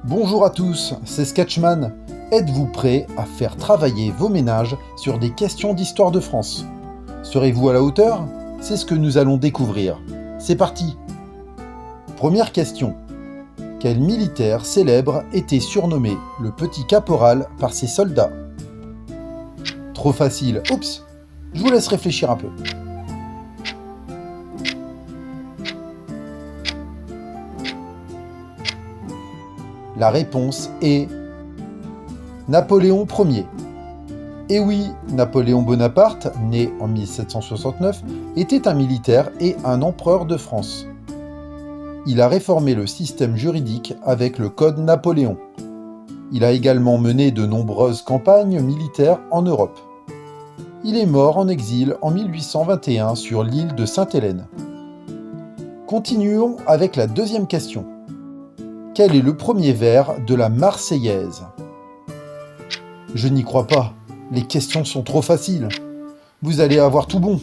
Bonjour à tous, c'est Sketchman. Êtes-vous prêts à faire travailler vos ménages sur des questions d'histoire de France? Serez-vous à la hauteur? C'est ce que nous allons découvrir. C'est parti! Première question. Quel militaire célèbre était surnommé le petit caporal par ses soldats? Trop facile. Oups! Je vous laisse réfléchir un peu. La réponse est Napoléon Ier. Et oui, Napoléon Bonaparte, né en 1769, était un militaire et un empereur de France. Il a réformé le système juridique avec le Code Napoléon. Il a également mené de nombreuses campagnes militaires en Europe. Il est mort en exil en 1821 sur l'île de Sainte-Hélène. Continuons avec la deuxième question. Quel est le premier vers de la Marseillaise? Je n'y crois pas, les questions sont trop faciles. Vous allez avoir tout bon.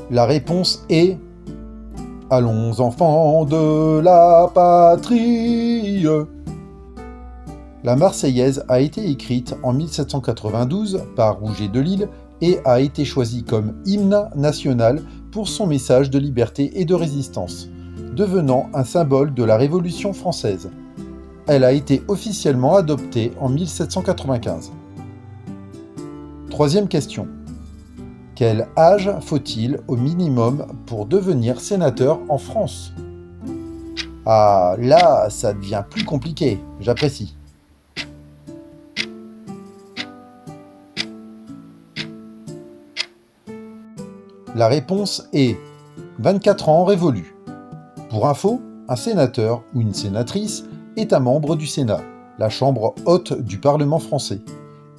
La réponse est « Allons enfants de la patrie ». La Marseillaise a été écrite en 1792 par Rouget de Lisle et a été choisie comme hymne national pour son message de liberté et de résistance, devenant un symbole de la Révolution française. Elle a été officiellement adoptée en 1795. Troisième question. Quel âge faut-il au minimum pour devenir sénateur en France? Ah, là, ça devient plus compliqué, j'apprécie. La réponse est 24 ans révolus. Pour info, un sénateur ou une sénatrice est un membre du Sénat, la chambre haute du Parlement français.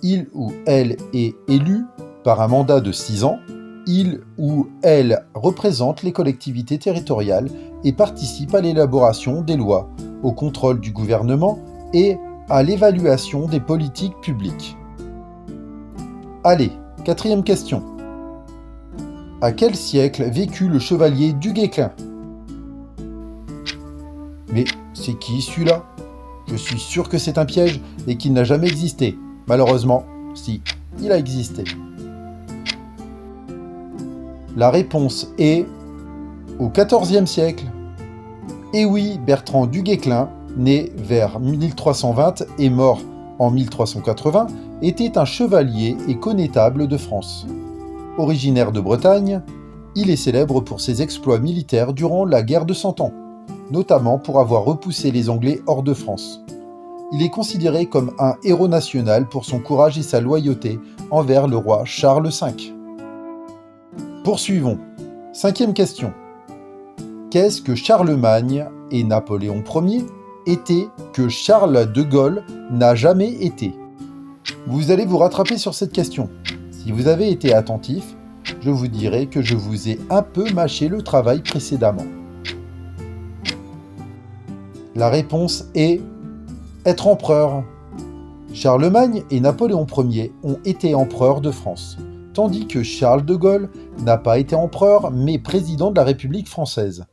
Il ou elle est élu par un mandat de 6 ans. Il ou elle représente les collectivités territoriales et participe à l'élaboration des lois, au contrôle du gouvernement et à l'évaluation des politiques publiques. Allez, quatrième question. À quel siècle vécut le chevalier du Guesclin? Mais c'est qui celui-là? Je suis sûr que c'est un piège et qu'il n'a jamais existé. Malheureusement, si, il a existé. La réponse est au XIVe siècle. Et oui, Bertrand du Guesclin, né vers 1320 et mort en 1380, était un chevalier et connétable de France. Originaire de Bretagne, il est célèbre pour ses exploits militaires durant la guerre de Cent Ans, notamment pour avoir repoussé les Anglais hors de France. Il est considéré comme un héros national pour son courage et sa loyauté envers le roi Charles V. Poursuivons. Cinquième question. Qu'est-ce que Charlemagne et Napoléon Ier étaient que Charles de Gaulle n'a jamais été? Vous allez vous rattraper sur cette question. Si vous avez été attentif, je vous dirai que je vous ai un peu mâché le travail précédemment. La réponse est être empereur. Charlemagne et Napoléon Ier ont été empereurs de France, tandis que Charles de Gaulle n'a pas été empereur, mais président de la République française.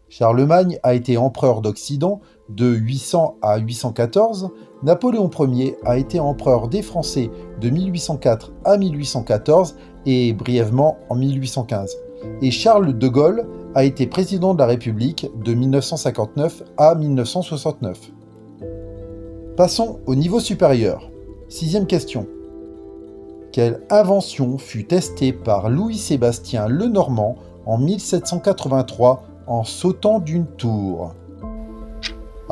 Charlemagne a été empereur d'Occident de 800 à 814, Napoléon Ier a été empereur des Français de 1804 à 1814 et brièvement en 1815. Et Charles de Gaulle a été président de la République de 1959 à 1969. Passons au niveau supérieur. Sixième question. Quelle invention fut testée par Louis-Sébastien Lenormand en 1783 en sautant d'une tour?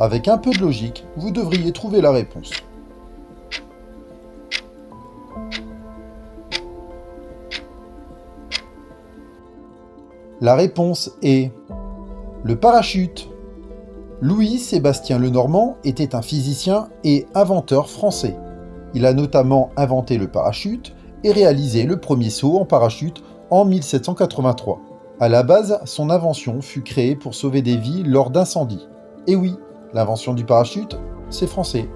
Avec un peu de logique, vous devriez trouver la réponse. La réponse est le parachute. Louis-Sébastien Lenormand était un physicien et inventeur français. Il a notamment inventé le parachute et réalisé le premier saut en parachute en 1783. À la base, son invention fut créée pour sauver des vies lors d'incendies. Et oui, l'invention du parachute, c'est français.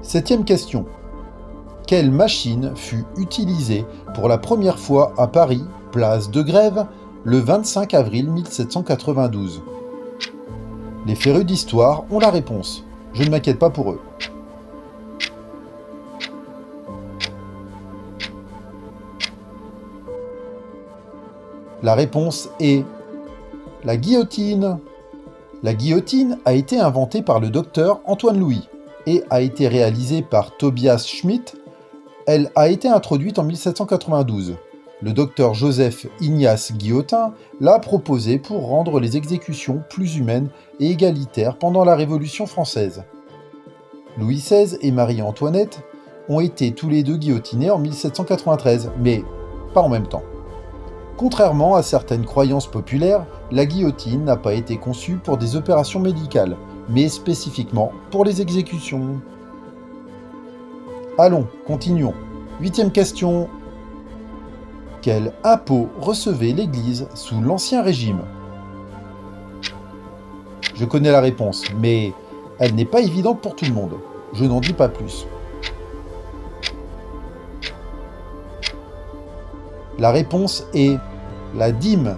Septième question. Quelle machine fut utilisée pour la première fois à Paris, place de Grève, le 25 avril 1792. Les férus d'histoire ont la réponse. Je ne m'inquiète pas pour eux. La réponse est la guillotine. La guillotine a été inventée par le docteur Antoine Louis et a été réalisée par Tobias Schmidt. Elle a été introduite en 1792. Le docteur Joseph Ignace Guillotin l'a proposée pour rendre les exécutions plus humaines et égalitaires pendant la Révolution française. Louis XVI et Marie-Antoinette ont été tous les deux guillotinés en 1793, mais pas en même temps. Contrairement à certaines croyances populaires, la guillotine n'a pas été conçue pour des opérations médicales, mais spécifiquement pour les exécutions. Allons, continuons. 8e question. Quel impôt recevait l'Église sous l'Ancien Régime? Je connais la réponse, mais elle n'est pas évidente pour tout le monde. Je n'en dis pas plus. La réponse est la dîme.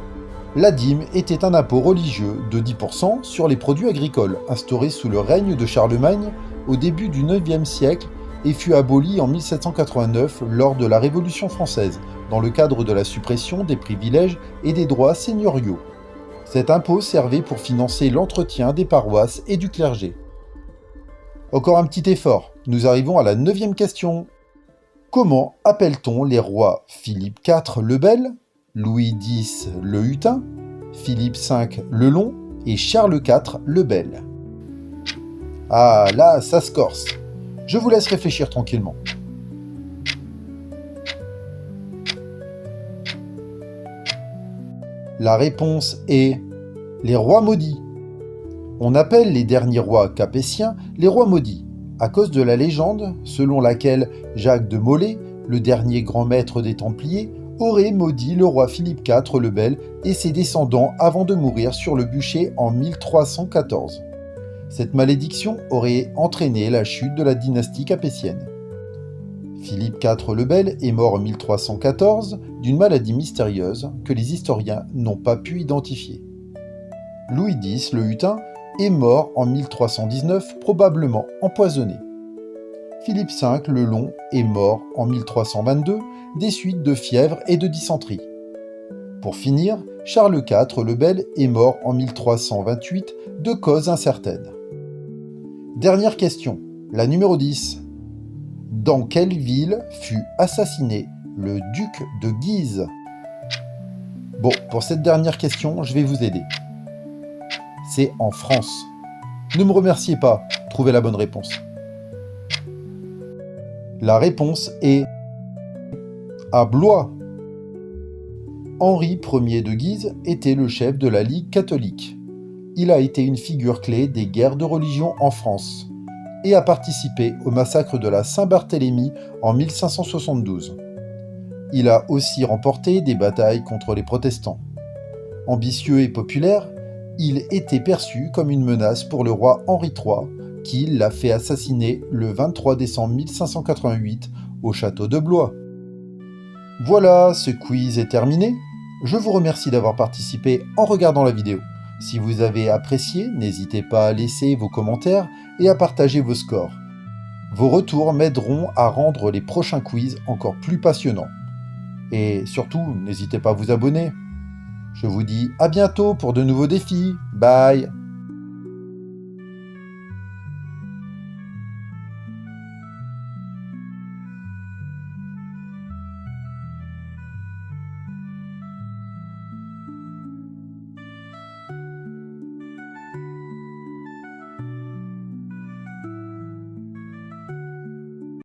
La dîme était un impôt religieux de 10% sur les produits agricoles, instauré sous le règne de Charlemagne au début du IXe siècle et fut aboli en 1789 lors de la Révolution française, dans le cadre de la suppression des privilèges et des droits seigneuriaux. Cet impôt servait pour financer l'entretien des paroisses et du clergé. Encore un petit effort, nous arrivons à la 9e question. Comment appelle-t-on les rois Philippe IV le Bel, Louis X le Hutin, Philippe V le Long et Charles IV le Bel? Ah là, ça se corse. Je vous laisse réfléchir tranquillement. La réponse est les rois maudits. On appelle les derniers rois capétiens les rois maudits, à cause de la légende selon laquelle Jacques de Molay, le dernier grand maître des Templiers, aurait maudit le roi Philippe IV le Bel et ses descendants avant de mourir sur le bûcher en 1314. Cette malédiction aurait entraîné la chute de la dynastie capétienne. Philippe IV le Bel est mort en 1314 d'une maladie mystérieuse que les historiens n'ont pas pu identifier. Louis X le Hutin est mort en 1319, probablement empoisonné. Philippe V le Long est mort en 1322 des suites de fièvre et de dysenterie. Pour finir, Charles IV le Bel est mort en 1328 de cause incertaine. Dernière question, la numéro 10. Dans quelle ville fut assassiné le duc de Guise? Bon, pour cette dernière question, je vais vous aider. C'est en France. Ne me remerciez pas, trouvez la bonne réponse. La réponse est à Blois. Henri Ier de Guise était le chef de la Ligue catholique. Il a été une figure clé des guerres de religion en France et a participé au massacre de la Saint-Barthélemy en 1572. Il a aussi remporté des batailles contre les protestants. Ambitieux et populaire, il était perçu comme une menace pour le roi Henri III, qui l'a fait assassiner le 23 décembre 1588 au château de Blois. Voilà, ce quiz est terminé. Je vous remercie d'avoir participé en regardant la vidéo. Si vous avez apprécié, n'hésitez pas à laisser vos commentaires et à partager vos scores. Vos retours m'aideront à rendre les prochains quiz encore plus passionnants. Et surtout, n'hésitez pas à vous abonner. Je vous dis à bientôt pour de nouveaux défis. Bye!